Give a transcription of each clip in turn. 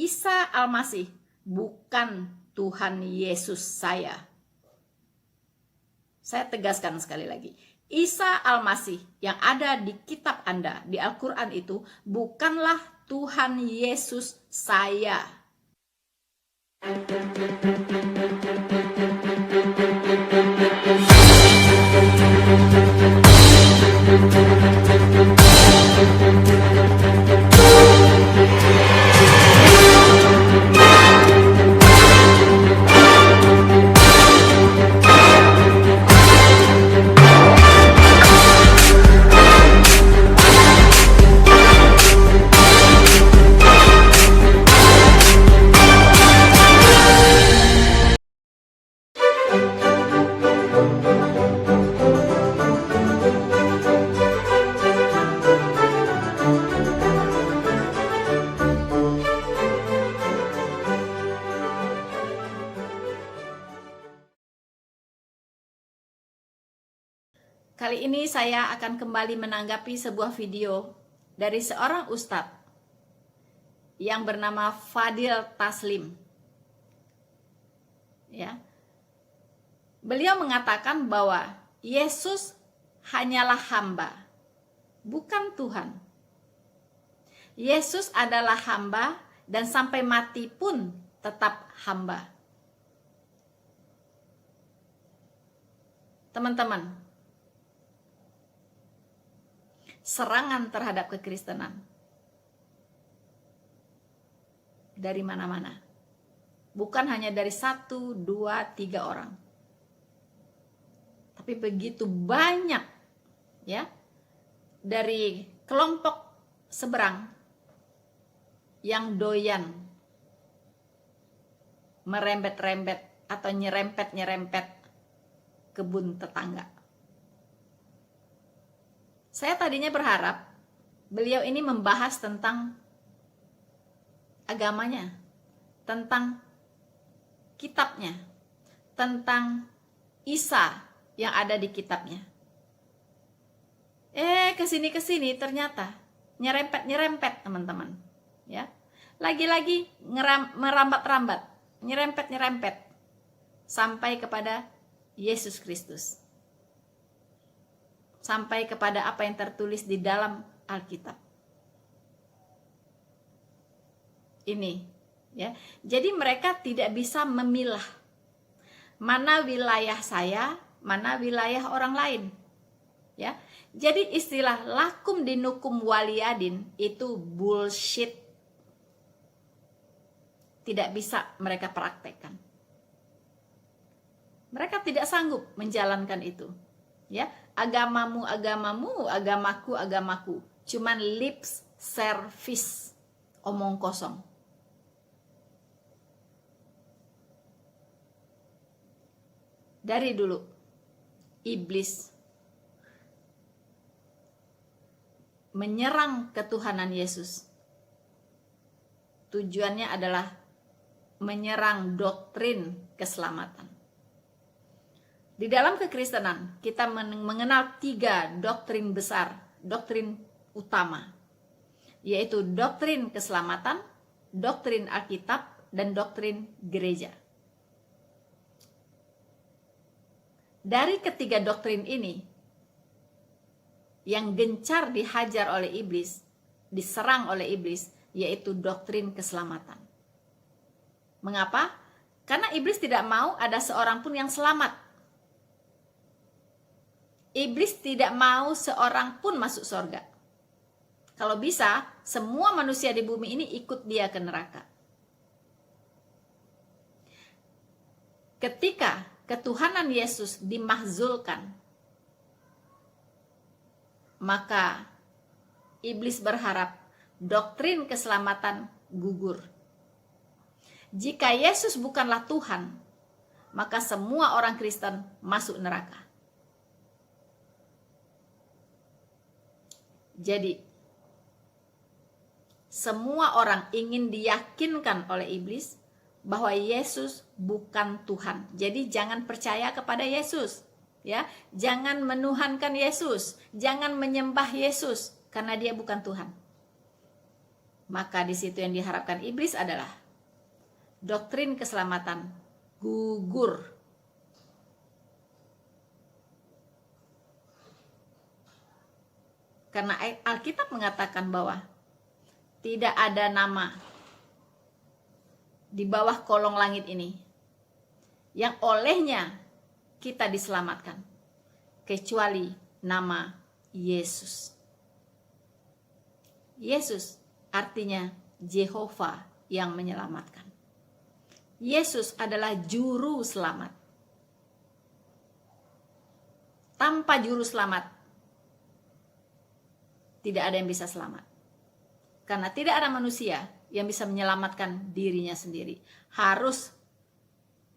Isa Al-Masih bukan Tuhan Yesus saya. Saya tegaskan sekali lagi. Isa Al-Masih yang ada di kitab Anda, di Al-Quran itu, bukanlah Tuhan Yesus saya. Kali ini saya akan kembali menanggapi sebuah video dari seorang ustadz yang bernama Fadil Taslim. Ya. Beliau mengatakan bahwa Yesus hanyalah hamba, bukan Tuhan. Yesus adalah hamba dan sampai mati pun tetap hamba. Teman-teman, serangan terhadap kekristenan dari mana-mana, bukan hanya dari 1, 2, 3 orang, tapi begitu banyak, ya, dari kelompok seberang yang doyan merembet-rembet atau nyerempet-nyerempet kebun tetangga. Saya tadinya berharap beliau ini membahas tentang agamanya, tentang kitabnya, tentang Isa yang ada di kitabnya. Kesini ternyata nyerempet teman-teman, ya. Lagi-lagi merambat-rambat, nyerempet sampai kepada Yesus Kristus. Sampai kepada apa yang tertulis di dalam Alkitab. Ini, ya. Jadi mereka tidak bisa memilah mana wilayah saya, mana wilayah orang lain. Ya. Jadi istilah lakum dinukum waliyadin itu bullshit. Tidak bisa mereka praktekkan. Mereka tidak sanggup menjalankan itu. Ya, agamamu, agamaku. Cuman lip service, omong kosong. Dari dulu, iblis menyerang ketuhanan Yesus. Tujuannya adalah menyerang doktrin keselamatan. Di dalam kekristenan, kita mengenal 3 doktrin besar, doktrin utama, yaitu doktrin keselamatan, doktrin Alkitab, dan doktrin gereja. Dari ketiga doktrin ini, yang gencar dihajar oleh iblis, diserang oleh iblis, yaitu doktrin keselamatan. Mengapa? Karena iblis tidak mau ada seorang pun yang selamat. Iblis tidak mau seorang pun masuk surga. Kalau bisa, semua manusia di bumi ini ikut dia ke neraka. Ketika ketuhanan Yesus dimahzulkan, maka iblis berharap doktrin keselamatan gugur. Jika Yesus bukanlah Tuhan, maka semua orang Kristen masuk neraka. Jadi, semua orang ingin diyakinkan oleh iblis bahwa Yesus bukan Tuhan. Jadi jangan percaya kepada Yesus, ya. Jangan menuhankan Yesus, jangan menyembah Yesus karena dia bukan Tuhan. Maka di situ yang diharapkan iblis adalah doktrin keselamatan gugur. Karena Alkitab mengatakan bahwa tidak ada nama di bawah kolong langit ini yang olehnya kita diselamatkan kecuali nama Yesus. Yesus artinya Jehovah yang menyelamatkan. Yesus adalah juru selamat. Tanpa juru selamat tidak ada yang bisa selamat. Karena tidak ada manusia yang bisa menyelamatkan dirinya sendiri. Harus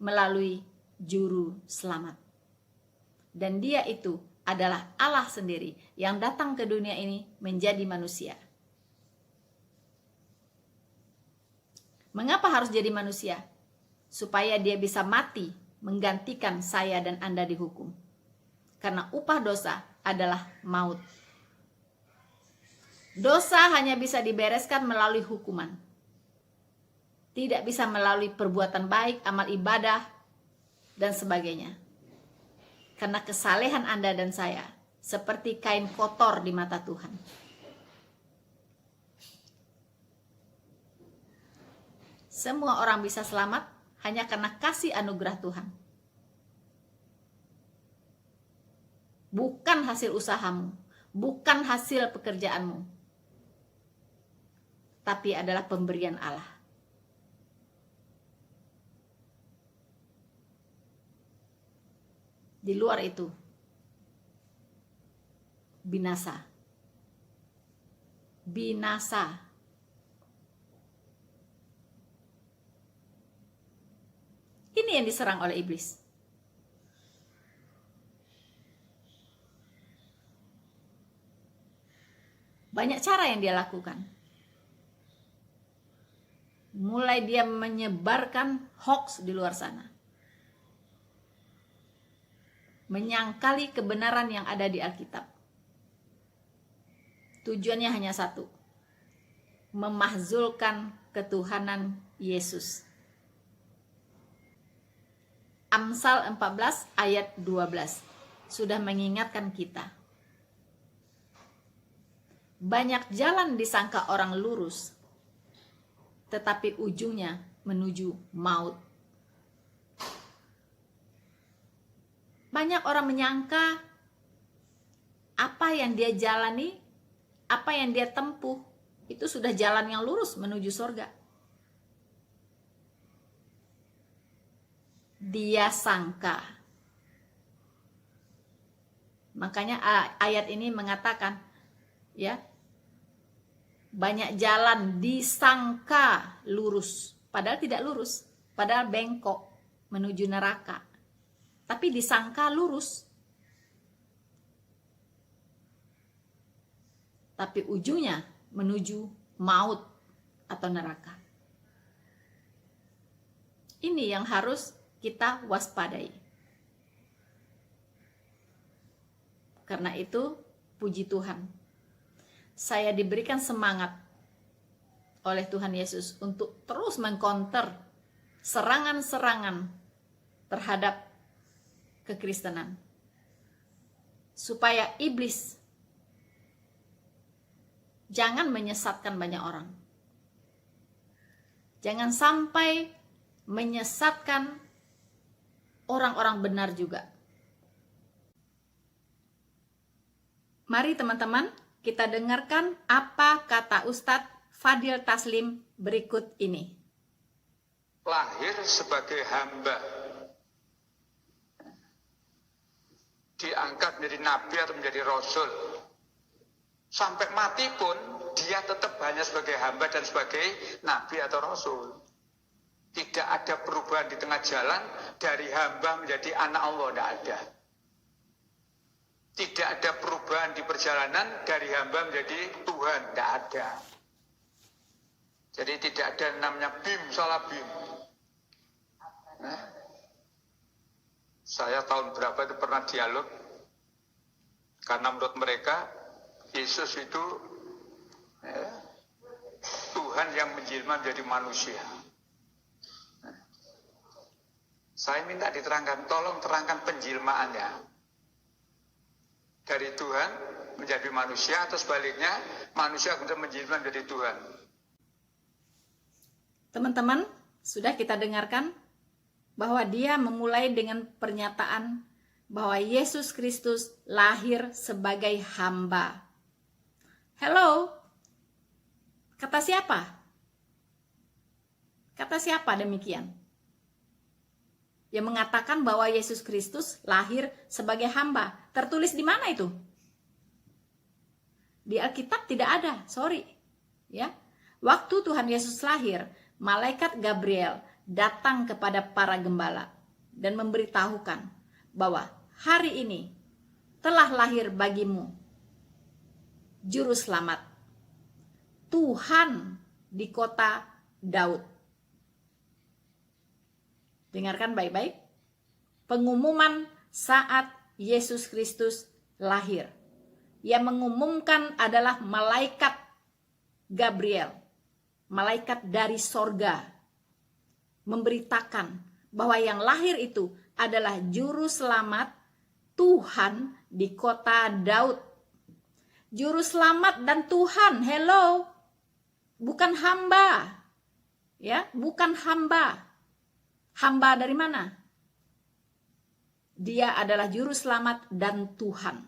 melalui juru selamat. Dan dia itu adalah Allah sendiri yang datang ke dunia ini menjadi manusia. Mengapa harus jadi manusia? Supaya dia bisa mati menggantikan saya dan Anda dihukum. Karena upah dosa adalah maut. Dosa hanya bisa dibereskan melalui hukuman. Tidak bisa melalui perbuatan baik, amal ibadah, dan sebagainya. Karena kesalehan Anda dan saya seperti kain kotor di mata Tuhan. Semua orang bisa selamat hanya karena kasih anugerah Tuhan. Bukan hasil usahamu, bukan hasil pekerjaanmu, tapi adalah pemberian Allah. Di luar itu, binasa. Binasa. Ini yang diserang oleh iblis. Banyak cara yang dia lakukan. Mulai dia menyebarkan hoax di luar sana. Menyangkali kebenaran yang ada di Alkitab. Tujuannya hanya satu. Memahzulkan ketuhanan Yesus. Amsal 14 ayat 12 sudah mengingatkan kita. Banyak jalan disangka orang lurus, tetapi ujungnya menuju maut. Banyak orang menyangka apa yang dia jalani, apa yang dia tempuh, itu sudah jalan yang lurus menuju surga. Dia sangka. Makanya ayat ini mengatakan, ya, banyak jalan disangka lurus, padahal tidak lurus, padahal bengkok menuju neraka. Tapi disangka lurus. Tapi ujungnya menuju maut atau neraka. Ini yang harus kita waspadai. Karena itu, puji Tuhan, saya diberikan semangat oleh Tuhan Yesus untuk terus mengcounter serangan-serangan terhadap kekristenan. Supaya iblis jangan menyesatkan banyak orang. Jangan sampai menyesatkan orang-orang benar juga. Mari teman-teman, kita dengarkan apa kata Ustadz Fadil Taslim berikut ini. Lahir sebagai hamba, diangkat menjadi nabi atau menjadi rasul. Sampai mati pun dia tetap hanya sebagai hamba dan sebagai nabi atau rasul. Tidak ada perubahan di tengah jalan dari hamba menjadi anak Allah, tidak ada. Tidak ada perubahan di perjalanan dari hamba menjadi Tuhan, tidak ada. Jadi tidak ada namanya bim salah bim. Nah, saya tahun berapa itu pernah dialog, karena menurut mereka Yesus itu Tuhan Tuhan yang menjelma menjadi manusia. Saya minta diterangkan, tolong terangkan penjelmaannya. Dari Tuhan menjadi manusia atau sebaliknya, manusia kemudian menjelma menjadi Tuhan. Teman-teman, sudah kita dengarkan bahwa dia memulai dengan pernyataan bahwa Yesus Kristus lahir sebagai hamba. Hello? Kata siapa? Kata siapa demikian? Yang mengatakan bahwa Yesus Kristus lahir sebagai hamba. Tertulis di mana itu? Di Alkitab tidak ada, sorry. Ya. Waktu Tuhan Yesus lahir, malaikat Gabriel datang kepada para gembala dan memberitahukan bahwa hari ini telah lahir bagimu juru selamat, Tuhan di kota Daud. Dengarkan baik-baik. Pengumuman saat Yesus Kristus lahir. Yang mengumumkan adalah malaikat Gabriel, malaikat dari sorga, memberitakan bahwa yang lahir itu adalah juru selamat Tuhan di kota Daud. Juru selamat dan Tuhan, hello, bukan hamba, ya, bukan hamba. Hamba dari mana? Dia adalah juru selamat dan Tuhan.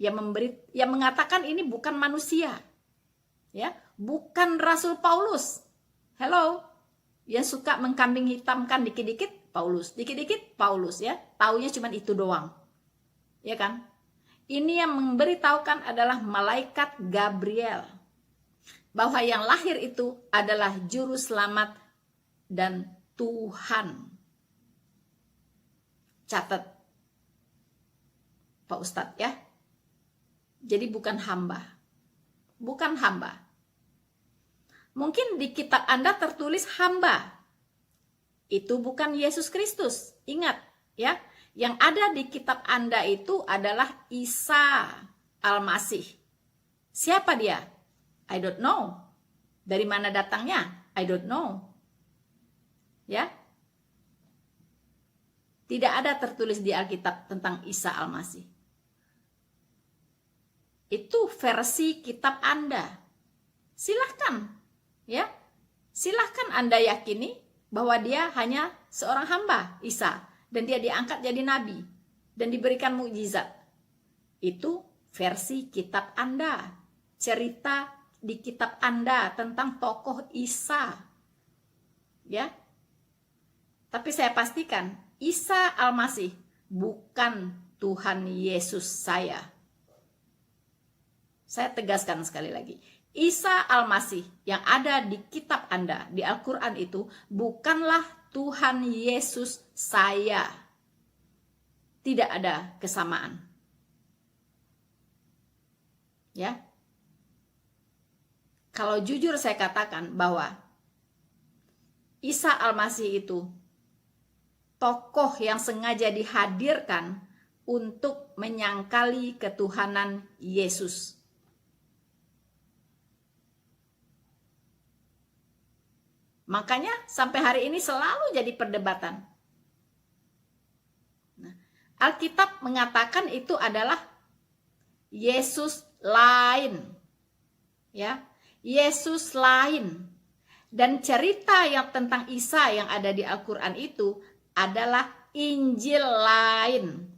Yang mengatakan ini bukan manusia, ya, bukan Rasul Paulus. Hello, yang suka mengkambing hitamkan dikit-dikit Paulus, dikit-dikit Paulus, ya, taunya cuma itu doang, ya kan? Ini yang memberitahukan adalah malaikat Gabriel bahwa yang lahir itu adalah juru selamat dan Tuhan. Catat Pak Ustadz, ya. Jadi bukan hamba. Bukan hamba. Mungkin di kitab Anda tertulis hamba. Itu bukan Yesus Kristus. Ingat, ya. Yang ada di kitab Anda itu adalah Isa Al-Masih. Siapa dia? I don't know. Dari mana datangnya? I don't know. Ya. Tidak ada tertulis di Alkitab tentang Isa Al-Masih. Itu versi kitab Anda. Silahkan, ya. Silahkan Anda yakini bahwa dia hanya seorang hamba, Isa, dan dia diangkat jadi nabi dan diberikan mukjizat. Itu versi kitab Anda. Cerita di kitab Anda tentang tokoh Isa. Ya. Tapi saya pastikan Isa Al-Masih bukan Tuhan Yesus saya. Saya tegaskan sekali lagi. Isa Al-Masih yang ada di kitab Anda, di Al-Quran itu bukanlah Tuhan Yesus saya. Tidak ada kesamaan. Ya. Kalau jujur saya katakan bahwa Isa Al-Masih itu tokoh yang sengaja dihadirkan untuk menyangkali ketuhanan Yesus. Makanya sampai hari ini selalu jadi perdebatan. Nah, Alkitab mengatakan itu adalah Yesus lain. Ya, Yesus lain. Dan cerita yang tentang Isa yang ada di Al-Quran itu adalah Injil lain.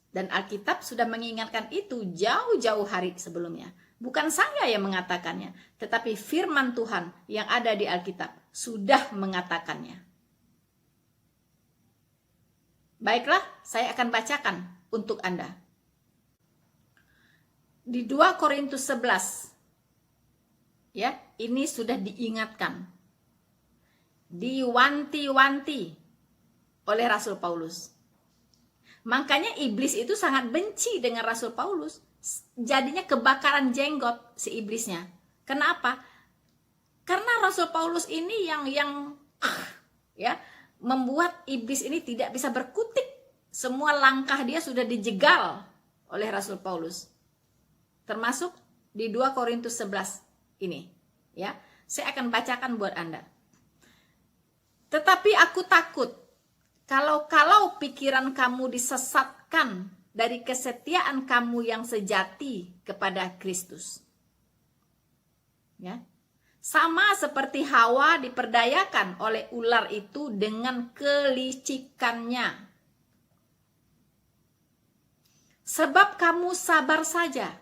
Dan Alkitab sudah mengingatkan itu jauh-jauh hari sebelumnya. Bukan saya yang mengatakannya, tetapi firman Tuhan yang ada di Alkitab sudah mengatakannya. Baiklah, saya akan bacakan untuk Anda. Di 2 Korintus 11, ya, ini sudah diingatkan, diwanti-wanti oleh Rasul Paulus. Makanya iblis itu sangat benci dengan Rasul Paulus. Jadinya kebakaran jenggot si iblisnya. Kenapa? Karena Rasul Paulus ini yang ya membuat iblis ini tidak bisa berkutik. Semua langkah dia sudah dijegal oleh Rasul Paulus. Termasuk di 2 Korintus 11 ini, ya. Saya akan bacakan buat Anda. Tetapi aku takut kalau pikiran kamu disesatkan dari kesetiaan kamu yang sejati kepada Kristus. Ya. Sama seperti Hawa diperdayakan oleh ular itu dengan kelicikannya. Sebab kamu sabar saja.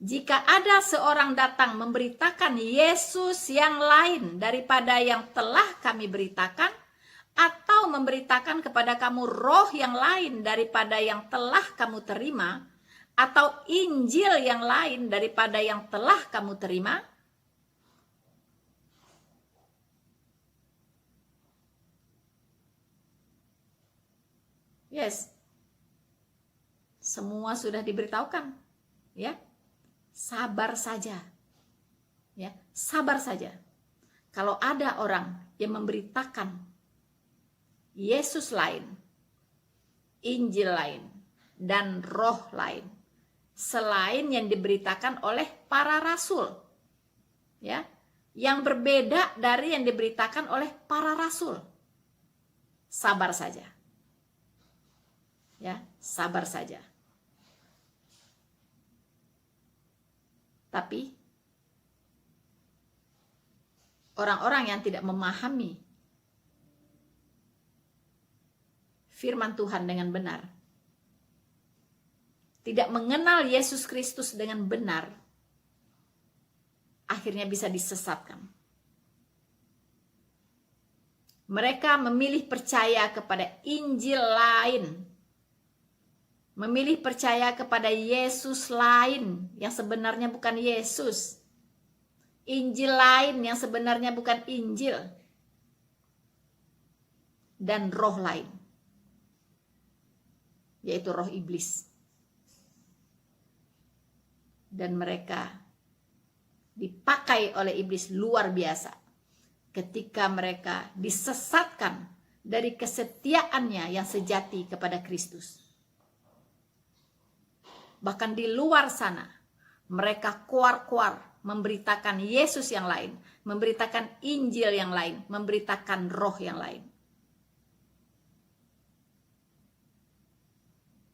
Jika ada seorang datang memberitakan Yesus yang lain daripada yang telah kami beritakan, atau memberitakan kepada kamu roh yang lain daripada yang telah kamu terima, atau Injil yang lain daripada yang telah kamu terima, yes, semua sudah diberitahukan, ya. Sabar saja. Ya, sabar saja. Kalau ada orang yang memberitakan Yesus lain, Injil lain, dan roh lain selain yang diberitakan oleh para rasul, ya, yang berbeda dari yang diberitakan oleh para rasul, sabar saja. Ya, sabar saja. Tapi orang-orang yang tidak memahami firman Tuhan dengan benar, tidak mengenal Yesus Kristus dengan benar, akhirnya bisa disesatkan. Mereka memilih percaya kepada Injil lain, memilih percaya kepada Yesus lain yang sebenarnya bukan Yesus, Injil lain yang sebenarnya bukan Injil, dan roh lain, yaitu roh iblis. Dan mereka dipakai oleh iblis luar biasa ketika mereka disesatkan dari kesetiaannya yang sejati kepada Kristus. Bahkan di luar sana, mereka kuar-kuar memberitakan Yesus yang lain, memberitakan Injil yang lain, memberitakan roh yang lain.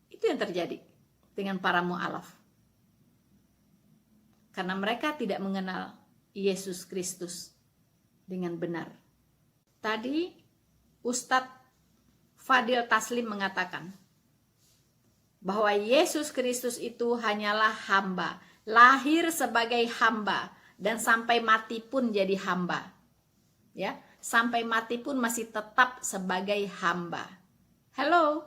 Itu yang terjadi dengan para mu'alaf. Karena mereka tidak mengenal Yesus Kristus dengan benar. Tadi Ustadz Fadil Taslim mengatakan bahwa Yesus Kristus itu hanyalah hamba, lahir sebagai hamba, dan sampai mati pun jadi hamba. Ya, sampai mati pun masih tetap sebagai hamba. Hello.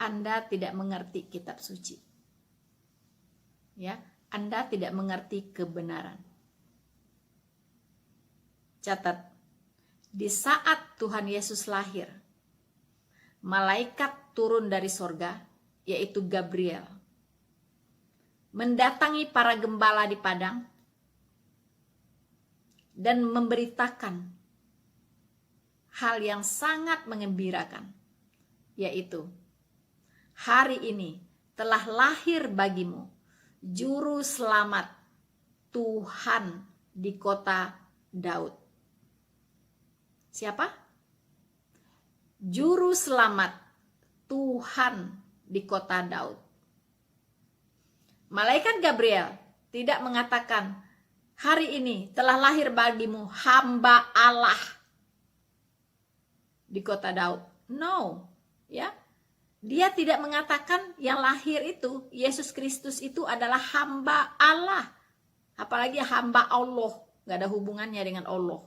Anda tidak mengerti kitab suci. Ya, Anda tidak mengerti kebenaran. Catat, di saat Tuhan Yesus lahir, malaikat turun dari sorga, yaitu Gabriel, mendatangi para gembala di padang dan memberitakan hal yang sangat mengembirakan, yaitu hari ini telah lahir bagimu Juru Selamat Tuhan di kota Daud. Siapa? Juru Selamat Tuhan di kota Daud. Malaikat Gabriel tidak mengatakan hari ini telah lahir bagimu hamba Allah di kota Daud. No, ya. Dia tidak mengatakan yang lahir itu, Yesus Kristus itu adalah hamba Allah. Apalagi hamba Allah, gak ada hubungannya dengan Allah.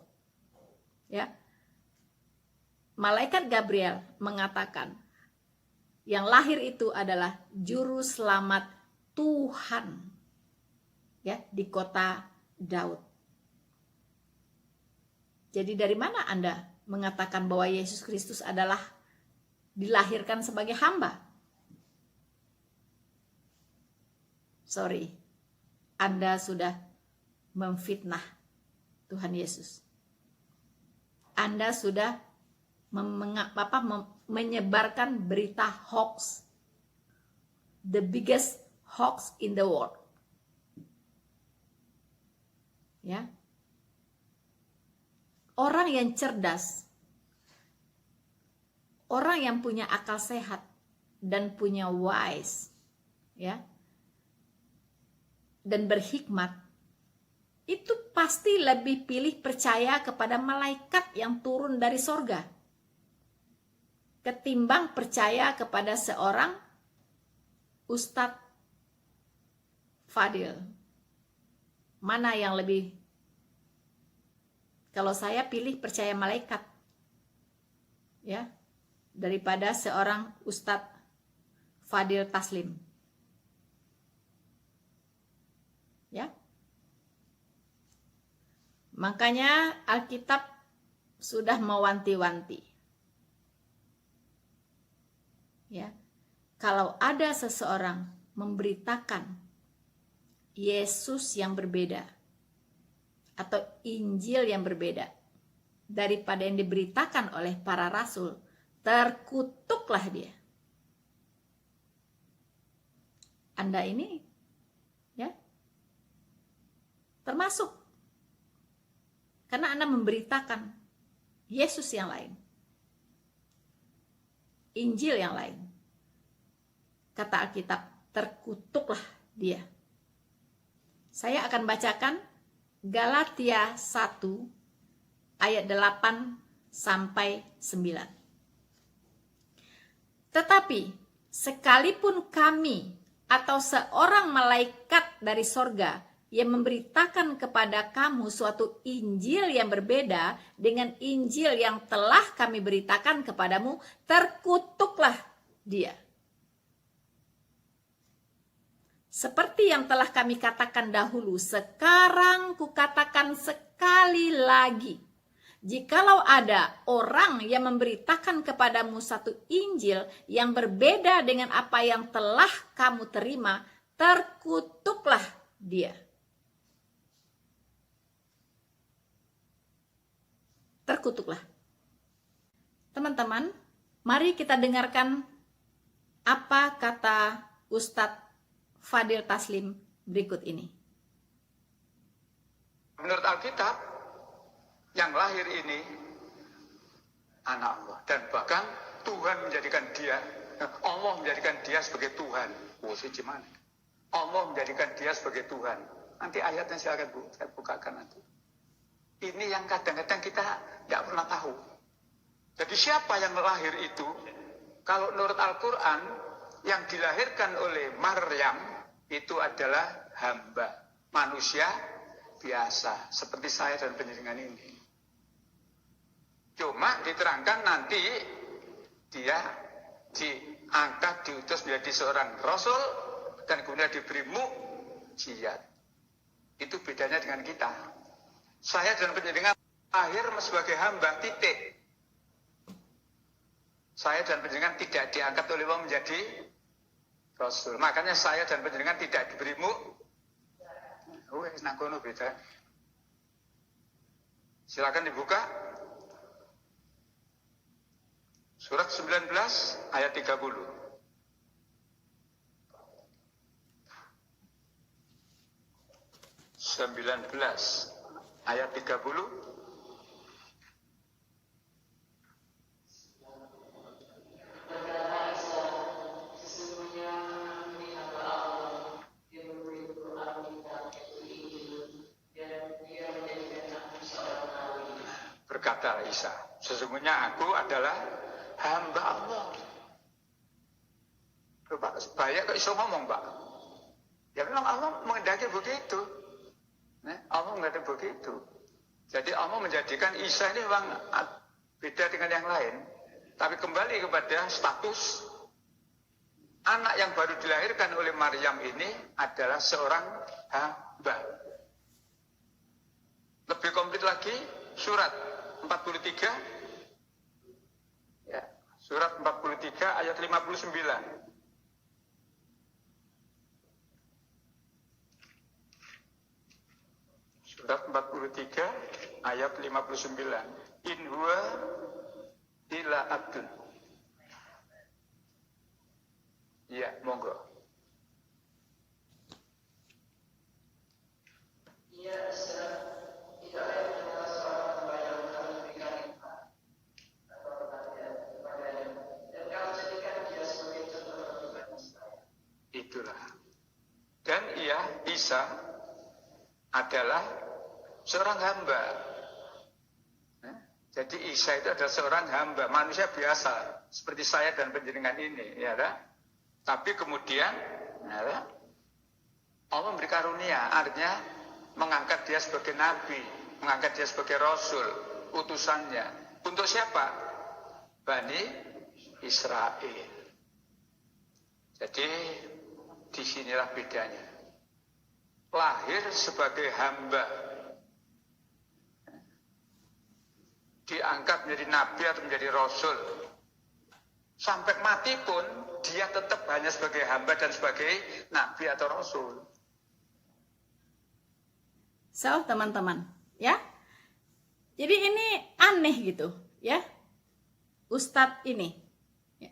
Ya. Malaikat Gabriel mengatakan yang lahir itu adalah Juru Selamat Tuhan, ya, di kota Daud. Jadi dari mana Anda mengatakan bahwa Yesus Kristus adalah dilahirkan sebagai hamba? Sorry, Anda sudah memfitnah Tuhan Yesus. Anda sudah menyebarkan berita hoax, the biggest hoax in the world. Ya. Orang yang cerdas, orang yang punya akal sehat dan punya wise, ya, dan berhikmat, itu pasti lebih pilih percaya kepada malaikat yang turun dari sorga ketimbang percaya kepada seorang Ustadz Fadil. Mana yang lebih? Kalau saya pilih percaya malaikat, ya, daripada seorang Ustadz Fadil Taslim. Ya. Makanya Alkitab sudah mewanti-wanti. Ya. Kalau ada seseorang memberitakan Yesus yang berbeda atau Injil yang berbeda daripada yang diberitakan oleh para rasul, terkutuklah dia. Anda ini, ya, termasuk karena Anda memberitakan Yesus yang lain, Injil yang lain. Kata Alkitab, terkutuklah dia. Saya akan bacakan Galatia 1 ayat 8 sampai 9. Tetapi sekalipun kami atau seorang malaikat dari sorga yang memberitakan kepada kamu suatu Injil yang berbeda dengan Injil yang telah kami beritakan kepadamu, terkutuklah dia. Seperti yang telah kami katakan dahulu, sekarang kukatakan sekali lagi. Jikalau ada orang yang memberitakan kepadamu satu Injil yang berbeda dengan apa yang telah kamu terima, terkutuklah dia. Terkutuklah. Teman-teman, mari kita dengarkan apa kata Ustadz Fadil Taslim berikut ini. Menurut Alkitab, yang lahir ini anak Allah, dan bahkan Tuhan menjadikan dia, Allah menjadikan dia sebagai Tuhan. Oh, gimana? Allah menjadikan dia sebagai Tuhan. Nanti ayatnya silakan Bu, saya bukakan nanti. Ini yang kadang-kadang kita tidak pernah tahu. Jadi siapa yang lahir itu? Kalau menurut Al-Quran, yang dilahirkan oleh Maryam itu adalah hamba, manusia biasa, seperti saya dan penjaringan ini. Cuma diterangkan nanti dia diangkat, diutus menjadi seorang rasul, dan kemudian diberi mukjizat. Itu bedanya dengan kita. Saya dan penjaringan lahir sebagai hamba, titik. Saya dan penjaringan tidak diangkat oleh Allah menjadi rasul. Makanya saya dan penjaringan tidak diberi beda. Silakan dibuka. Surat 19 ayat 30. Ayat 30. Berkata Isa, sesungguhnya aku adalah hamba Allah. Pak, banyak kok iso ngomong, Pak. Ya memang Allah mengendaki begitu. Allah mengendaki begitu. Jadi Allah menjadikan Isa ini memang beda dengan yang lain. Tapi kembali kepada status anak yang baru dilahirkan oleh Maryam ini adalah seorang hamba. Lebih komplit lagi, surat 43, ya, surat 43 ayat 59. Surat 43 ayat 59. In huwa illa abdun. Ya, monggo. Isa adalah seorang hamba. Jadi Isa itu adalah seorang hamba, manusia biasa seperti saya dan panjenengan ini, ya kan? Tapi kemudian, ya kan? Allah memberi karunia, artinya mengangkat dia sebagai nabi, mengangkat dia sebagai rasul, utusannya. Untuk siapa? Bani Israel. Jadi disinilah bedanya. Lahir sebagai hamba, diangkat menjadi nabi atau menjadi rasul, sampai mati pun dia tetap hanya sebagai hamba dan sebagai nabi atau rasul. So, teman-teman, ya. Jadi ini aneh gitu, ya. Ustadz ini. Ya.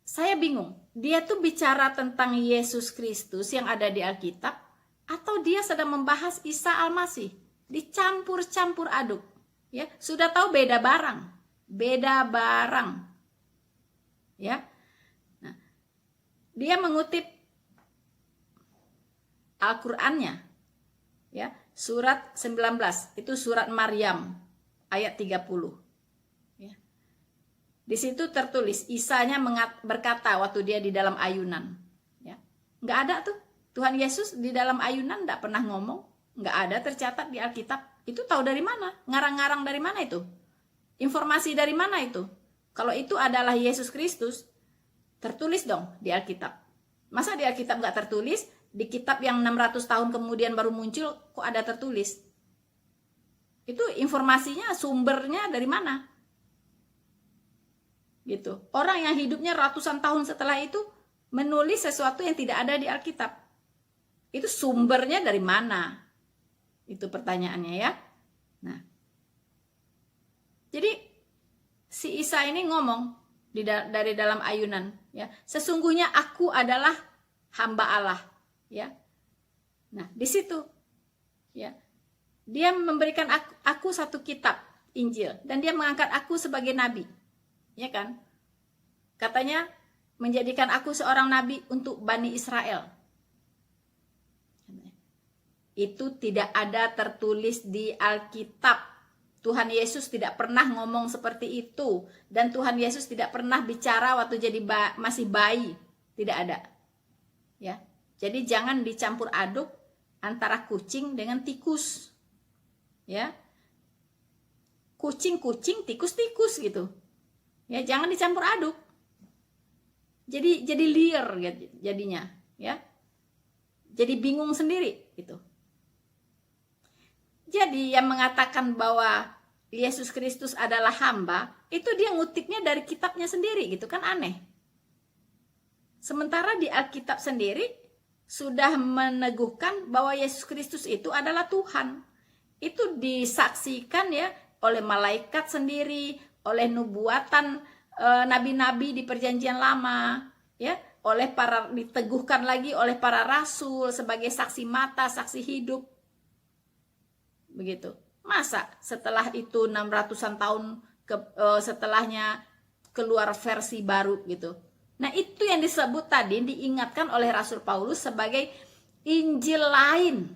Saya bingung. Dia tuh bicara tentang Yesus Kristus yang ada di Alkitab, atau dia sedang membahas Isa Al-Masih. Dicampur-campur aduk. Ya, sudah tahu beda barang. Beda barang. Ya. Nah, dia mengutip Al-Qur'annya. Ya, surat 19, itu surat Maryam ayat 30. Ya. Di situ tertulis Isanya berkata waktu dia di dalam ayunan. Ya. Nggak ada tuh Tuhan Yesus di dalam ayunan, nggak pernah ngomong, nggak ada tercatat di Alkitab. Itu tahu dari mana? Ngarang-ngarang dari mana itu? Informasi dari mana itu? Kalau itu adalah Yesus Kristus, tertulis dong di Alkitab. Masa di Alkitab nggak tertulis? Di kitab yang 600 tahun kemudian baru muncul, kok ada tertulis? Itu informasinya, sumbernya dari mana? Gitu. Orang yang hidupnya ratusan tahun setelah itu menulis sesuatu yang tidak ada di Alkitab. Itu sumbernya dari mana? Itu pertanyaannya, ya. Nah, jadi si Isa ini ngomong dari dalam ayunan, ya. Sesungguhnya aku adalah hamba Allah, ya. Nah, di situ, ya, dia memberikan aku satu kitab Injil dan dia mengangkat aku sebagai nabi, ya kan? Katanya menjadikan aku seorang nabi untuk Bani Israel. Itu tidak ada tertulis di Alkitab. Tuhan Yesus tidak pernah ngomong seperti itu. Dan Tuhan Yesus tidak pernah bicara waktu jadi masih bayi. Tidak ada. Ya. Jadi jangan dicampur aduk antara kucing dengan tikus. Ya. Kucing-kucing, tikus-tikus gitu. Ya, jangan dicampur aduk. Jadi liar jadinya, ya. Jadi bingung sendiri gitu. Jadi yang mengatakan bahwa Yesus Kristus adalah hamba, itu dia ngutipnya dari kitabnya sendiri gitu kan, aneh. Sementara di Alkitab sendiri sudah meneguhkan bahwa Yesus Kristus itu adalah Tuhan. Itu disaksikan ya oleh malaikat sendiri, oleh nubuatan nabi-nabi di Perjanjian Lama, ya, diteguhkan lagi oleh para rasul sebagai saksi mata, saksi hidup. Begitu. Masa setelah itu 600-an tahun setelahnya keluar versi baru gitu. Nah, itu yang disebut tadi, diingatkan oleh Rasul Paulus sebagai Injil lain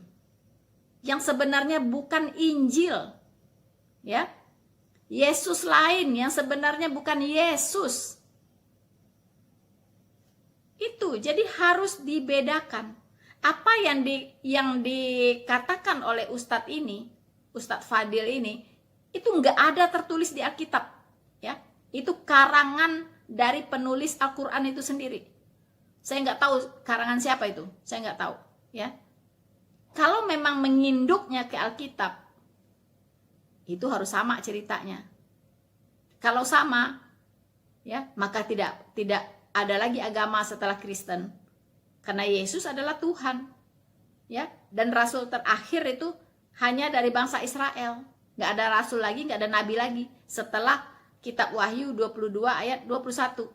yang sebenarnya bukan Injil. Ya. Yesus lain yang sebenarnya bukan Yesus. Itu jadi harus dibedakan. Apa yang dikatakan oleh Ustadz ini, Ustadz Fadil ini, itu nggak ada tertulis di Alkitab, ya. Itu karangan dari penulis Al-Quran itu sendiri. Saya nggak tahu karangan siapa itu, saya nggak tahu, ya. Kalau memang menginduknya ke Alkitab, itu harus sama ceritanya. Kalau sama, ya, maka tidak ada lagi agama setelah Kristen. Karena Yesus adalah Tuhan, ya, dan rasul terakhir itu hanya dari bangsa Israel. Nggak ada rasul lagi, nggak ada nabi lagi setelah kitab Wahyu 22 ayat 21.